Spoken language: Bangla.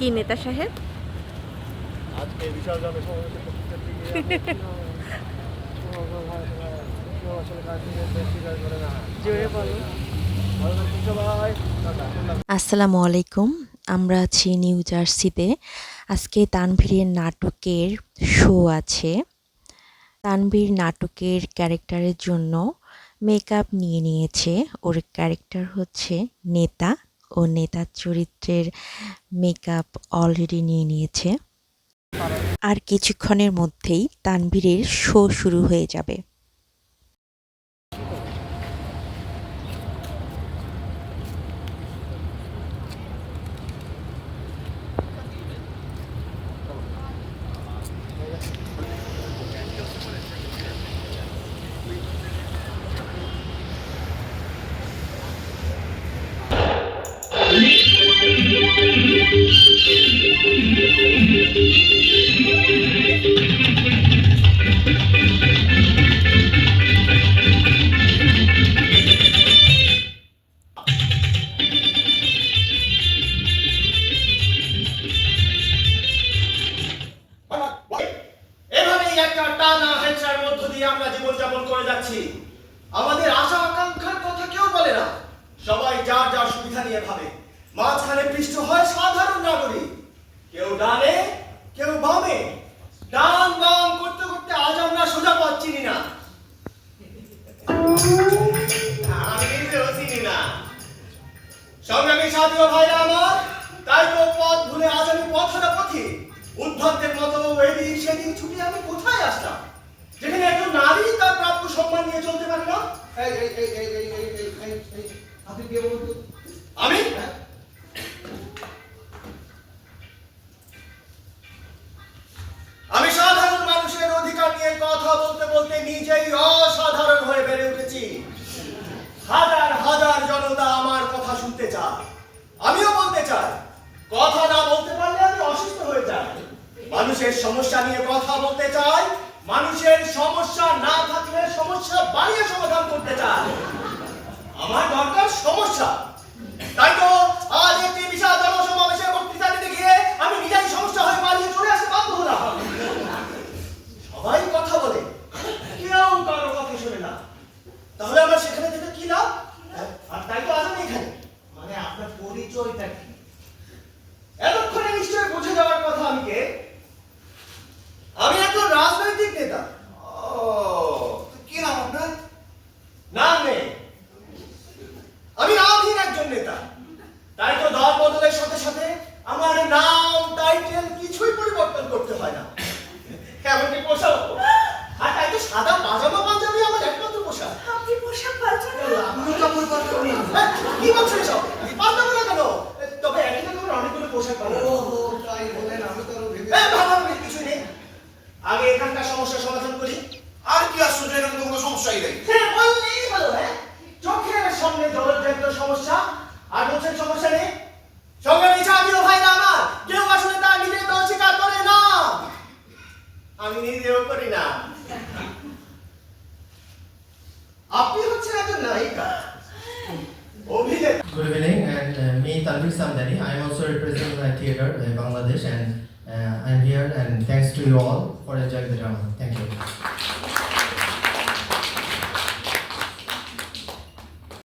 কি নেতা সাহেব? আজকে বিশাল জনসমাবেশের প্রতিষ্ঠা জোরে বলো। আসসালামু আলাইকুম। আমরা আছি নিউ জার্সিতে। আজকে তানভীরের নাটকের শো আছে। তানভীর নাটকের ক্যারেক্টারের জন্য মেকআপ নিয়ে নিয়েছে। ওর ক্যারেক্টার হচ্ছে নেতা। ও নেতার চরিত্রের মেকআপ অলরেডি নিয়ে নিয়েছে। আর কিছুক্ষণের মধ্যেই তানভীরের শো শুরু হয়ে যাবে। এভাবেই একটা টানা হেঁচড়ার মধ্য দিয়ে আমরা জীবনযাপন করে যাচ্ছি। আমাদের আশা আকাঙ্ক্ষার কথা কেউ বলে না, সবাই যার যার সুবিধা নিয়ে ভাবে। মাঝখানে পৃষ্ঠ হয় সাধারণ নাগরিক, কেউ ডানে কেউ বামে। ডান বাম করতে করতে আজ আমরা সোজা পথ চিনি না। আমি নিজেও চিনি না। সংগ্রামী সাথী ও ভাইরা আমার, তাই তো পথ ভুলে আজ আমি পথটা পথি উদ্ধতের মতো এদিক সেদিক ছুটে আমি কোথায় আসলাম, যেখানে একজন নারী তার প্রাপ্য সম্মান নিয়ে চলতে পারে না। আপনি কে বলুন তো? আমি আমি সাধারণ মানুষের অধিকার নিয়ে কথা বলতে বলতে নিজেই অসাধারণ হয়ে বেড়ে উঠেছি। হাজার হাজার জনতা আমার কথা শুনতে চায়, আমিও বলতে চাই। কথা না বলতে পারলে আমি অসুস্থ হয়ে যাই। মানুষের সমস্যা নিয়ে কথা বলতে চাই, মানুষের সমস্যা না থাকলে সমস্যা বাড়িয়ে সমাধান করতে চাই। আমার দরকার সমস্যা। তাই তো আজ একটি বিশাল জনসমাবেশে বক্তৃতা দিতে গিয়ে আমি নিজেই সমস্যা হয়ে পালিয়ে চলে আসতে বাধ্য হলাম। সবাই কথা বলে, কেউ কারো কথা শোনে না। তাহলে আমার সেখানে থেকে কি লাভ? আর তাই তো আজ আমি এখানে। মানে আপনার পরিচয়টা কি? এতক্ষণে নিশ্চয়ই বুঝে যাওয়ার কথা আমি কে। আমি একজন রাজনৈতিক নেতা। কি নাম আপনার? নাম নেই, আমি নামহীন একজন নেতা। তাই তো দল বদলের সাথে সাথে আমার নাম টাইটেল কিছুই পরিবর্তন করতে হয় না, এমনকি পোশাক। আর তাই তো সাদা পাজামা পাঞ্জাবি আমার একমাত্র পোশাক। আপনি পোশাক পাল্টান? আপনি কাপড় পাল্টান না। কি বলছো এসব? পাল্টাবো না কেন? তবে একই রকমের অনেকগুলো পোশাক পাল্টাবো। ওহো, তাই বলেন। আমি তো আরো ভেবে ভাবার কিছু নেই, আগে এখানকার সমস্যার সমাধান করি। আর কি আশ্চর্য, এরকম তো কোনো সমস্যাই নেই। হ্যাঁ, বললেই হলো। হ্যাঁ, চোখের সামনে জলজ্যান্ত সমস্যা, আর বলছেন সমস্যা নেই। সংগ্রামী সাথী ও ভাইরা আমার, কেউ আসলে তার নিজের দোষ স্বীকার করে না। আমি নিজেও করি না। আপনি হচ্ছেন একজন নায়িকা, অভিনেতা। Good evening, and me Tanvir Samdani. I am also representing my theatre in Bangladesh, and I'm here. And thanks to you all for enjoying the drama. Thank you.